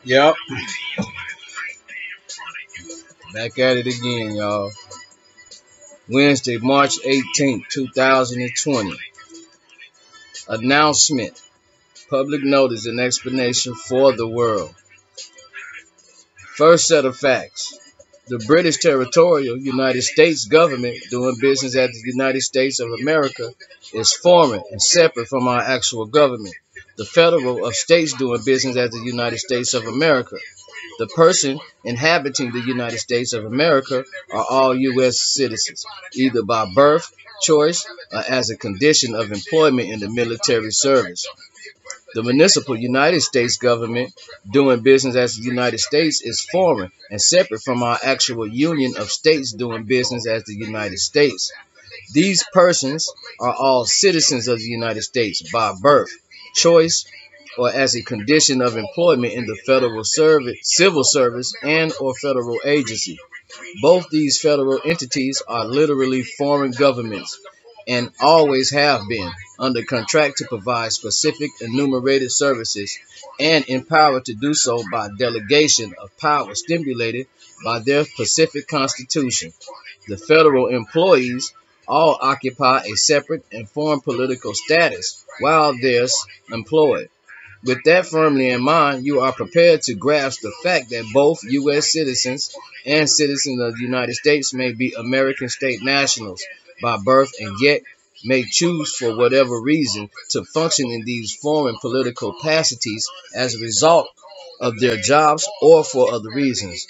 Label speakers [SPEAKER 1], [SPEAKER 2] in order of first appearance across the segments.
[SPEAKER 1] Yep, back at it again, y'all. Wednesday, March 18th, 2020. Announcement. Public notice and explanation for the world. First set of facts. The British territorial United States government doing business as the United States of America is foreign and separate from our actual government. The federal of states doing business as the United States of America. The person inhabiting the United States of America are all U.S. citizens, either by birth, choice, or as a condition of employment in the military service. The municipal United States government doing business as the United States is foreign and separate from our actual union of states doing business as the United States. These persons are all citizens of the United States by birth, choice, or as a condition of employment in the federal service, civil service, and or federal agency. Both these federal entities are literally foreign governments and always have been under contract to provide specific enumerated services and empowered to do so by delegation of power stimulated by their specific constitution. The federal employees all occupy a separate and foreign political status while they're employed. With that firmly in mind, you are prepared to grasp the fact that both U.S. citizens and citizens of the United States may be American state nationals by birth and yet may choose for whatever reason to function in these foreign political capacities as a result of their jobs or for other reasons.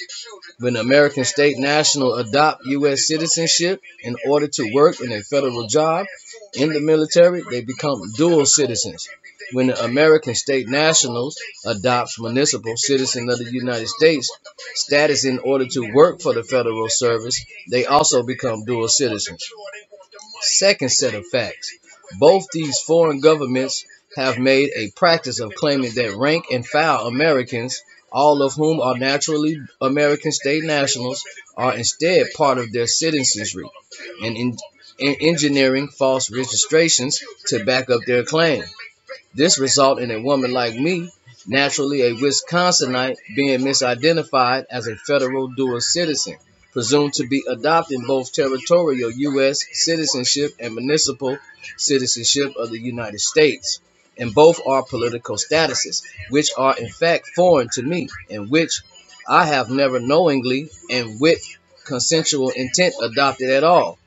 [SPEAKER 1] When American state nationals adopt U.S. citizenship in order to work in a federal job in the military, they become dual citizens. When the American state nationals adopts municipal citizen of the United States status in order to work for the federal service, they also become dual citizens. Second set of facts. Both these foreign governments have made a practice of claiming that rank and file Americans, all of whom are naturally American state nationals, are instead part of their citizenry and in engineering false registrations to back up their claim. This result in a woman like me, naturally a Wisconsinite, being misidentified as a federal dual citizen, presumed to be adopting both territorial U.S. citizenship and municipal citizenship of the United States. And both are political statuses, which are in fact foreign to me, and which I have never knowingly and with consensual intent adopted at all.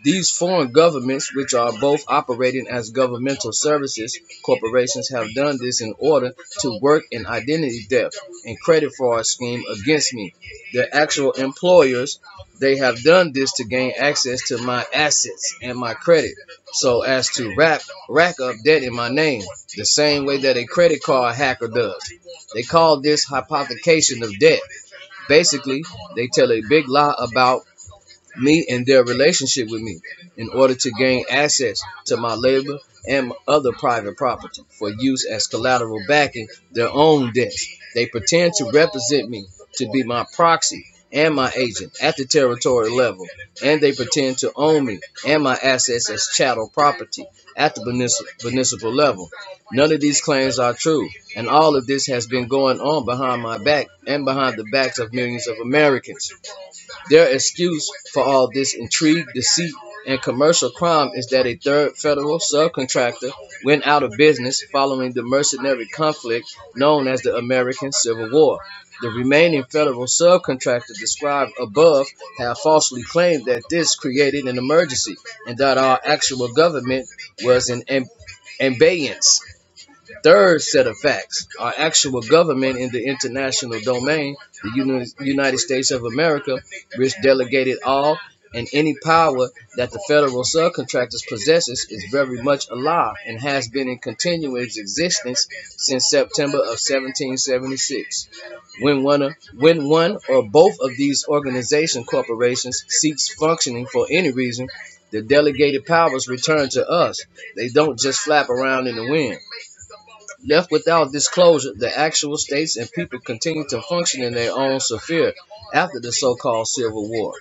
[SPEAKER 1] These foreign governments, which are both operating as governmental services corporations, have done this in order to work an identity theft and credit fraud scheme against me. Their actual employers, they have done this to gain access to my assets and my credit so as to rack up debt in my name, the same way that a credit card hacker does. They call this hypothecation of debt. Basically, they tell a big lie about me and their relationship with me in order to gain access to my labor and other private property for use as collateral backing their own debts. They pretend to represent me to be my proxy and my agent at the territorial level, and they pretend to own me and my assets as chattel property at the municipal level. None of these claims are true, and all of this has been going on behind my back and behind the backs of millions of Americans. Their excuse for all this intrigue, deceit, and commercial crime is that a third federal subcontractor went out of business following the mercenary conflict known as the American Civil War. The remaining federal subcontractor described above have falsely claimed that this created an emergency and that our actual government was in abeyance. Third set of facts. Our actual government in the international domain, the United States of America, which delegated all and any power that the federal subcontractors possesses, is very much alive and has been in continuous existence since September of 1776. When one or both of these organization corporations cease functioning for any reason, the delegated powers return to us. They don't just flap around in the wind. Left without disclosure, the actual states and people continue to function in their own sphere after the so-called Civil War.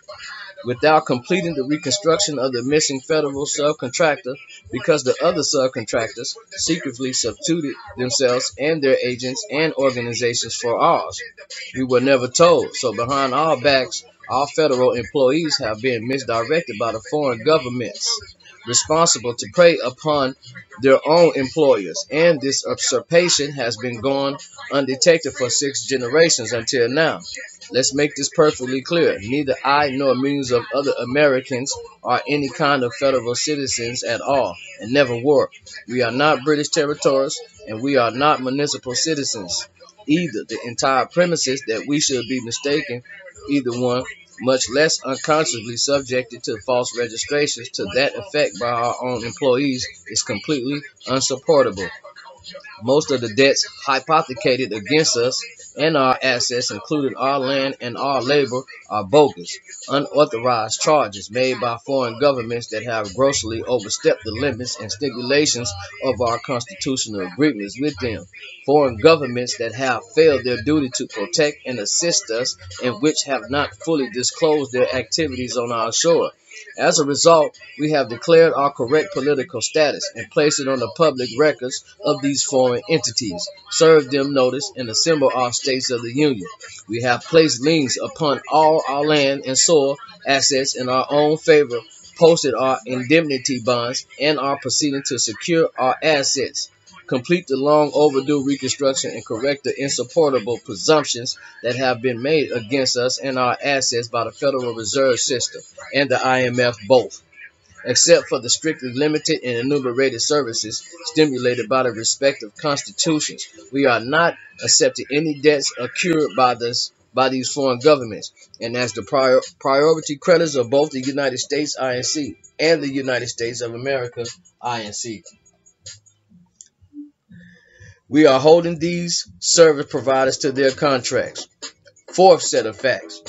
[SPEAKER 1] without completing the reconstruction of the missing federal subcontractor because the other subcontractors secretly substituted themselves and their agents and organizations for ours. We were never told, so behind our backs, our federal employees have been misdirected by the foreign governments responsible to prey upon their own employers, and this usurpation has been gone undetected for 6 generations until now. Let's make this perfectly clear. Neither I nor millions of other Americans are any kind of federal citizens at all, and never were. We are not British territories, and we are not municipal citizens either. The entire premises that we should be mistaken either one, much less unconsciously subjected to false registrations to that effect by our own employees, is completely unsupportable. Most of the debts hypothecated against us and our assets, including our land and our labor, are bogus, unauthorized charges made by foreign governments that have grossly overstepped the limits and stipulations of our constitutional agreements with them. Foreign governments that have failed their duty to protect and assist us and which have not fully disclosed their activities on our shore. As a result, we have declared our correct political status and placed it on the public records of these foreign entities, served them notice, and assembled our states of the Union. We have placed liens upon all our land and soil assets in our own favor, posted our indemnity bonds, and are proceeding to secure our assets, complete the long overdue reconstruction, and correct the insupportable presumptions that have been made against us and our assets by the Federal Reserve System and the IMF both. Except for the strictly limited and enumerated services stimulated by the respective constitutions, we are not accepting any debts accrued by these foreign governments, and as the priority creditors of both the United States INC and the United States of America INC. We are holding these service providers to their contracts. Fourth set of facts.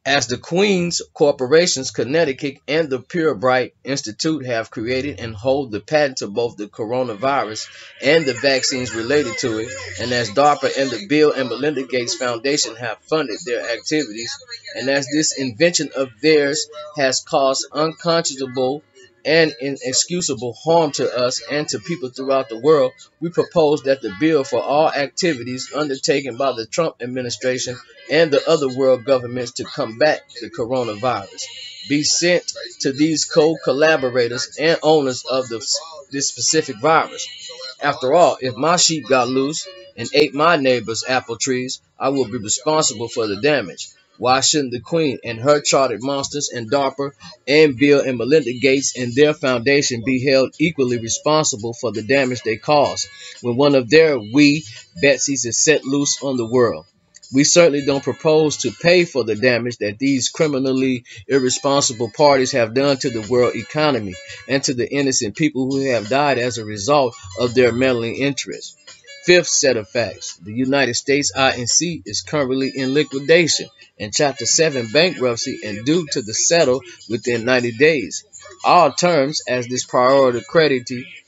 [SPEAKER 1] As the Queen's Corporations, Connecticut, and the Purebright Institute have created and hold the patent to both the coronavirus and the vaccines related to it, and as DARPA and the Bill and Melinda Gates Foundation have funded their activities, and as this invention of theirs has caused unconscionable and inexcusable harm to us and to people throughout the world, we propose that the bill for all activities undertaken by the Trump administration and the other world governments to combat the coronavirus be sent to these co-collaborators and owners of this specific virus. After all, if my sheep got loose and ate my neighbor's apple trees, I will be responsible for the damage. Why shouldn't the Queen and her chartered monsters and DARPA and Bill and Melinda Gates and their foundation be held equally responsible for the damage they cause when one of their wee Betsy's is set loose on the world? We certainly don't propose to pay for the damage that these criminally irresponsible parties have done to the world economy and to the innocent people who have died as a result of their meddling interests. Fifth set of facts. The United States INC is currently in liquidation and Chapter 7 bankruptcy and due to the settle within 90 days. All terms as this priority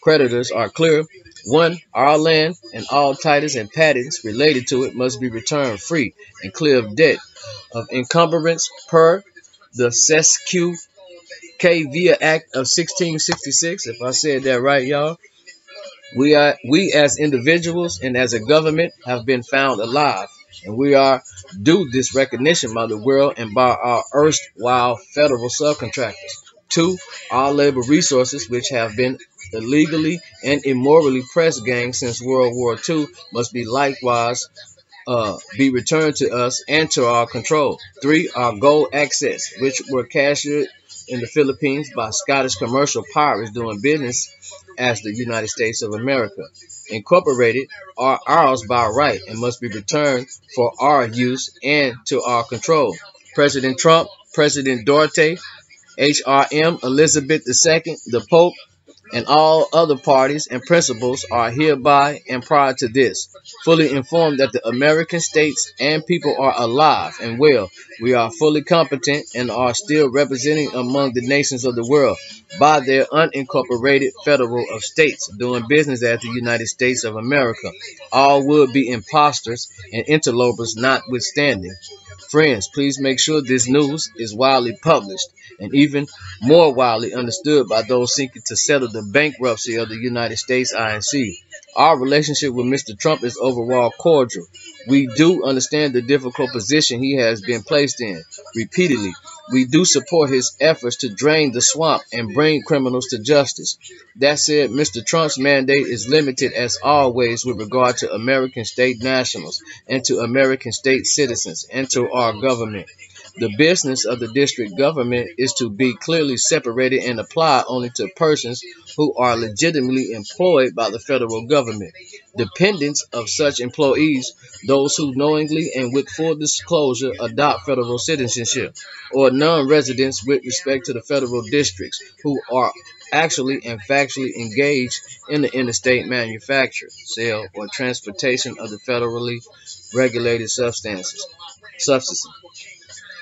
[SPEAKER 1] creditors are clear. 1. Our land and all titles and patents related to it must be returned free and clear of debt of encumbrance per the Sesquiu Via Act of 1666. If I said that right, y'all. We as individuals and as a government have been found alive, and we are due this recognition by the world and by our erstwhile federal subcontractors. 2. Our labor resources, which have been illegally and immorally press ganged since World War II, must be likewise be returned to us and to our control. 3. Our gold access, which were captured in the Philippines by Scottish commercial pirates doing business as the United States of America, Incorporated, are ours by right and must be returned for our use and to our control. President Trump, President Duarte, HRM, Elizabeth II, the Pope, and all other parties and principals are hereby and prior to this fully informed that the American states and people are alive and well. We are fully competent and are still representing among the nations of the world by their unincorporated federal of states doing business as the United States of America. All would be impostors and interlopers notwithstanding. Friends, please make sure this news is widely published and even more widely understood by those seeking to settle the bankruptcy of the United States INC. Our relationship with Mr. Trump is overall cordial. We do understand the difficult position he has been placed in repeatedly. We do support his efforts to drain the swamp and bring criminals to justice. That said, Mr. Trump's mandate is limited as always with regard to American state nationals and to American state citizens and to our government. The business of the district government is to be clearly separated and apply only to persons who are legitimately employed by the federal government. Dependents of such employees, those who knowingly and with full disclosure adopt federal citizenship, or non-residents with respect to the federal districts who are actually and factually engaged in the interstate manufacture, sale, or transportation of the federally regulated substances,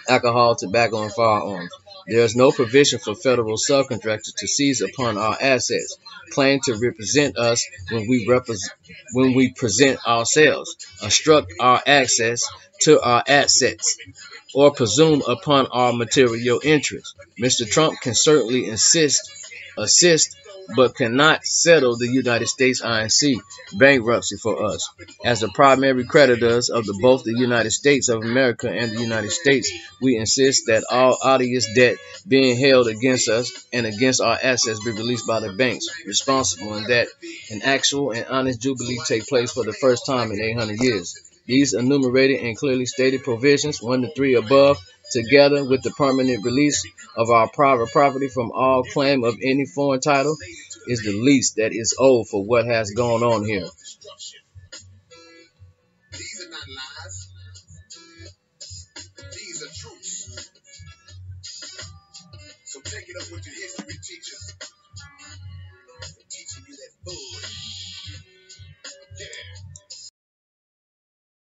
[SPEAKER 1] alcohol, tobacco, and firearms. There is no provision for federal subcontractors to seize upon our assets, claim to represent us when we present ourselves, obstruct our access to our assets, or presume upon our material interests. Mr. Trump can certainly assist, but cannot settle the United States INC bankruptcy for us. As the primary creditors of both the United States of America and the United States, we insist that all odious debt being held against us and against our assets be released by the banks responsible, and that an actual and honest jubilee take place for the first time in 800 years. These enumerated and clearly stated provisions, 1 to 3 above, together with the permanent release of our private property from all claim of any foreign title, is the least that is owed for what has gone on here. These are not lies. These are truths. So take it up with your history teacher. Teaching you that bull.